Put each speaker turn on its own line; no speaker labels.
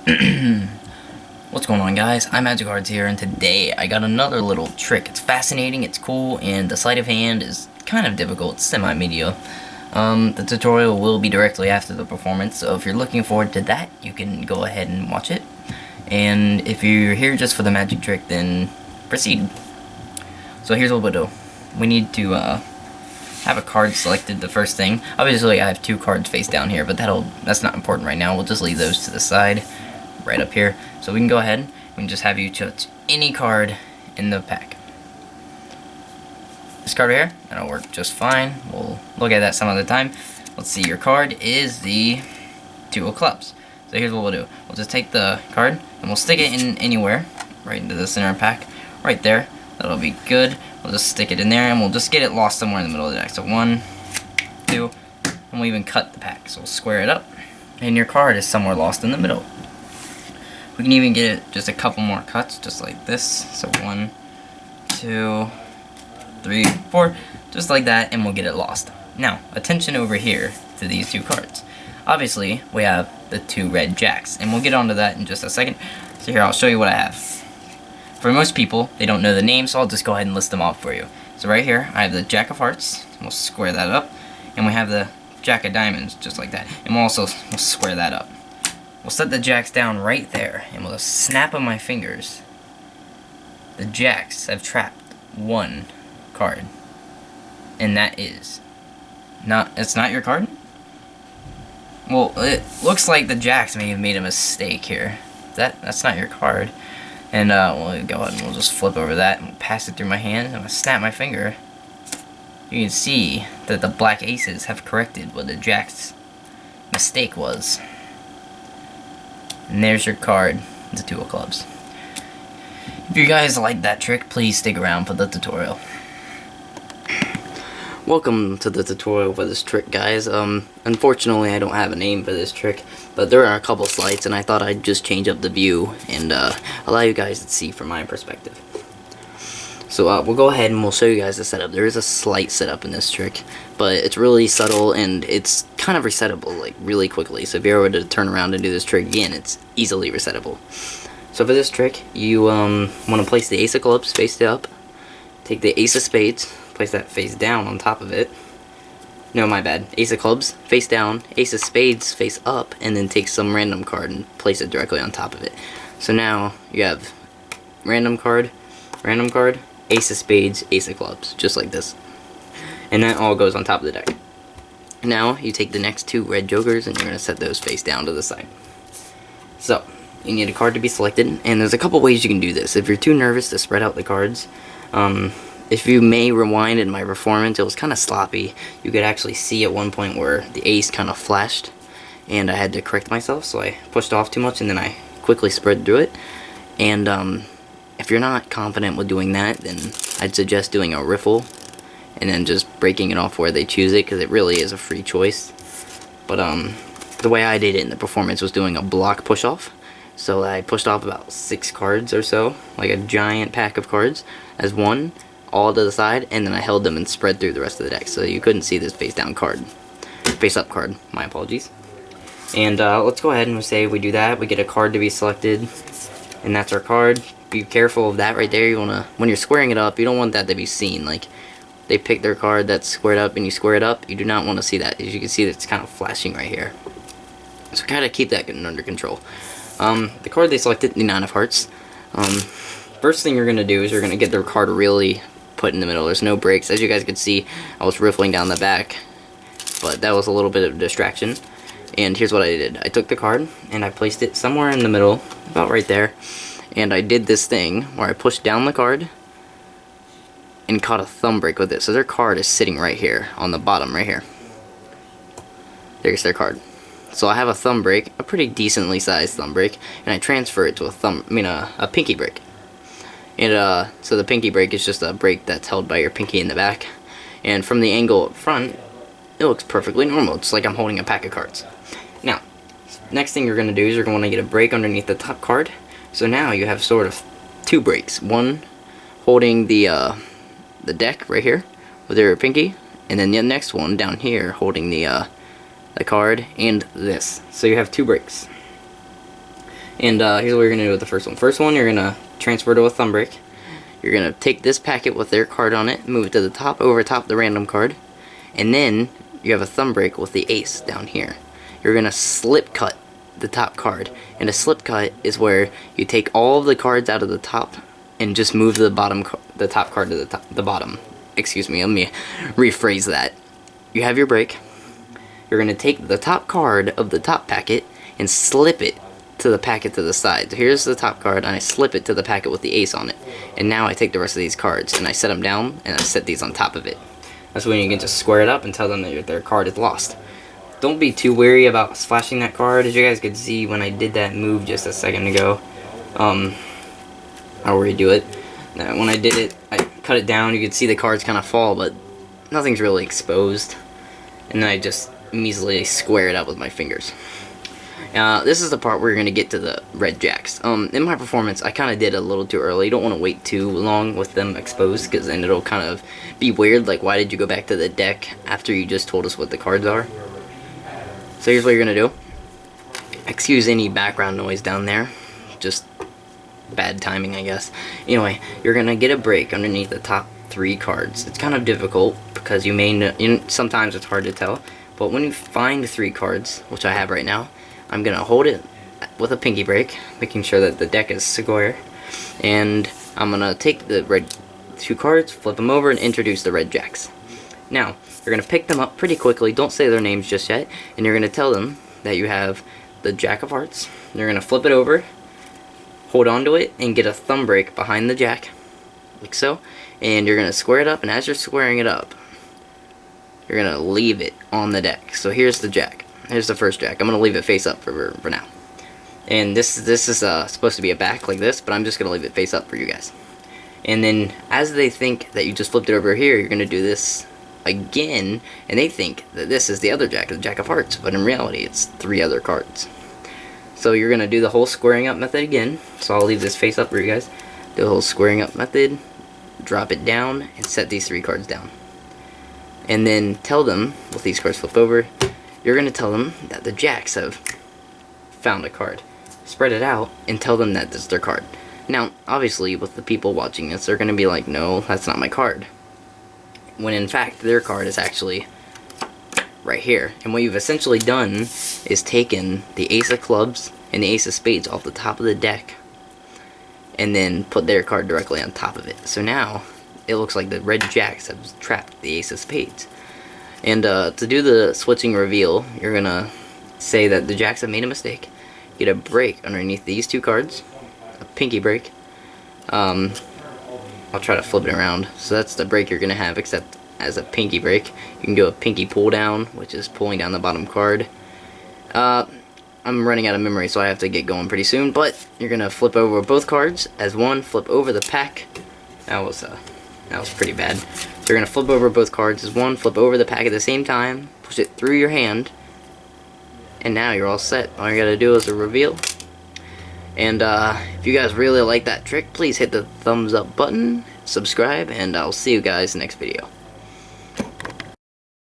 What's going on, guys? I'm Magic Cards here, and today I got another little trick. It's fascinating, it's cool, and the sleight of hand is kind of difficult, semi-mediocre. The tutorial will be directly after the performance, so if you're looking forward to that, you can go ahead and watch it. And if you're here just for the magic trick, then proceed. So here's what we'll do. We need to have a card selected, the first thing. Obviously I have two cards face down here, but that's not important right now. We'll just leave those to the side, right up here. So we can go ahead, we can just have you choose any card in the pack. This card here, that'll work just fine. We'll look at that some other time. Let's see, your card is the Two of Clubs. So here's what we'll do. We'll just take the card, and we'll stick it in anywhere, right into the center pack, right there. That'll be good. We'll just stick it in there, and we'll just get it lost somewhere in the middle of the deck. So 1, 2, and we'll even cut the pack. So we'll square it up, and your card is somewhere lost in the middle. We can even get it just a couple more cuts, just like this. So 1, 2, 3, 4, just like that, and we'll get it lost. Now, attention over here to these two cards. Obviously, we have the two red jacks, and we'll get onto that in just a second. So here, I'll show you what I have. For most people, they don't know the name, so I'll just go ahead and list them off for you. So right here, I have the Jack of Hearts. We'll square that up. And we have the Jack of Diamonds, just like that. And we'll square that up. We'll set the jacks down right there, and with a snap of my fingers, the jacks have trapped one card. And that is it's not your card? Well, it looks like the jacks may have made a mistake here. That's not your card. And we'll go ahead and we'll just flip over that and pass it through my hand. And I snap my finger. You can see that the black aces have corrected what the jack's mistake was. And there's your card, the Two of Clubs. If you guys like that trick, please stick around for the tutorial. Welcome to the tutorial for this trick, guys. Unfortunately, I don't have a name for this trick, but there are a couple sleights, and I thought I'd just change up the view and allow you guys to see from my perspective. So we'll go ahead and we'll show you guys the setup. There is a sleight setup in this trick, but it's really subtle and it's kind of resettable, like really quickly. So if you were to turn around and do this trick again, it's easily resettable. So for this trick, you want to place the Ace of Clubs face up, take the Ace of Spades, place that face down on top of it. No, my bad. Ace of Clubs, face down, Ace of Spades, face up, and then take some random card and place it directly on top of it. So now you have random card, Ace of Spades, Ace of Clubs, just like this. And that all goes on top of the deck. Now you take the next two red jokers and you're going to set those face down to the side. So, you need a card to be selected, and there's a couple ways you can do this. If you're too nervous to spread out the cards, if you may rewind in my performance, it was kind of sloppy. You could actually see at one point where the ace kind of flashed, and I had to correct myself, so I pushed off too much, and then I quickly spread through it. And if you're not confident with doing that, then I'd suggest doing a riffle, and then just breaking it off where they choose it, because it really is a free choice. But the way I did it in the performance was doing a block push-off. So I pushed off about 6 cards or so, like a giant pack of cards, as one, all to the side, and then I held them and spread through the rest of the deck, so you couldn't see this face down card. Face up card, my apologies. And let's go ahead and say we do that, we get a card to be selected, and that's our card. Be careful of that right there. You wanna, when you're squaring it up, you don't want that to be seen. Like, they pick their card that's squared up and you square it up, you do not want to see that. As you can see, it's kind of flashing right here. So kind of keep that under control. The card they selected, the Nine of Hearts. First thing you're gonna do is you're gonna get their card really put in the middle. There's no breaks. As you guys could see, I was riffling down the back, but that was a little bit of a distraction. And here's what I did. I took the card and I placed it somewhere in the middle, about right there, and I did this thing where I pushed down the card and caught a thumb break with it. So their card is sitting right here on the bottom right here. There's their card. So I have a thumb break, a pretty decently sized thumb break, and I transfer it to a pinky break. And so the pinky break is just a break that's held by your pinky in the back. And from the angle up front, it looks perfectly normal. It's like I'm holding a pack of cards. Now, next thing you're going to do is you're going to get a break underneath the top card. So now you have sort of 2 breaks. One holding the deck right here with your pinky, and then the next one down here holding the card and this. So you have 2 breaks. And here's what you're gonna do with the first one. First one, you're gonna transfer to a thumb break. You're gonna take this packet with their card on it, move it to the top, over top the random card, and then you have a thumb break with the ace down here. You're gonna slip cut the top card, and a slip cut is where you take all of the cards out of the top and just move the top card to the bottom. Excuse me, let me rephrase that. You have your break. You're gonna take the top card of the top packet and slip it to the packet to the side. So here's the top card, and I slip it to the packet with the ace on it. And now I take the rest of these cards and I set them down, and I set these on top of it. That's when you can just square it up and tell them that their card is lost. Don't be too wary about splashing that card. As you guys could see when I did that move just a second ago, I'll redo it. Now, when I did it, I cut it down. You could see the cards kind of fall, but nothing's really exposed. And then I just measly square it up with my fingers. This is the part where you're going to get to the red jacks. In my performance, I kind of did a little too early. You don't want to wait too long with them exposed, because then it'll kind of be weird. Like, why did you go back to the deck after you just told us what the cards are? So here's what you're going to do. Excuse any background noise down there. Just bad timing, I guess. Anyway, you're going to get a break underneath the top 3 cards. It's kind of difficult because you may know, sometimes it's hard to tell. But when you find 3 cards, which I have right now, I'm going to hold it with a pinky break, making sure that the deck is square. And I'm going to take the red 2 cards, flip them over, and introduce the red jacks. Now, you're going to pick them up pretty quickly. Don't say their names just yet. And you're going to tell them that you have the jack of hearts. You're going to flip it over, hold on to it, and get a thumb break behind the jack, like so. And you're going to square it up, and as you're squaring it up, you're going to leave it on the deck. So here's the jack. Here's the first jack. I'm going to leave it face up for now. And this is supposed to be a back like this, but I'm just going to leave it face up for you guys. And then as they think that you just flipped it over here, you're going to do this again, and they think that this is the other jack, the jack of hearts, but in reality it's 3 other cards. So you're going to do the whole squaring up method again. So I'll leave this face up for you guys. Do the whole squaring up method, drop it down, and set these 3 cards down. And then tell them, with these cards flipped over, you're going to tell them that the jacks have found a card. Spread it out and tell them that this is their card. Now, obviously, with the people watching this, they're going to be like, no, that's not my card. When in fact, their card is actually right here. And what you've essentially done is taken the ace of clubs and the ace of spades off the top of the deck and then put their card directly on top of it. So now, it looks like the red jacks have trapped the ace of spades. And to do the switching reveal, you're going to say that the jacks have made a mistake. Get a break underneath these 2 cards, a pinky break. I'll try to flip it around. So that's the break you're going to have, except as a pinky break. You can do a pinky pull down, which is pulling down the bottom card. I'm running out of memory, so I have to get going pretty soon. But you're going to flip over both cards as one, flip over the pack. That was pretty bad. So you're going to flip over both cards as one, flip over the pack at the same time, push it through your hand, and now you're all set. All you got to do is a reveal. And if you guys really like that trick, please hit the thumbs up button, subscribe, and I'll see you guys next video.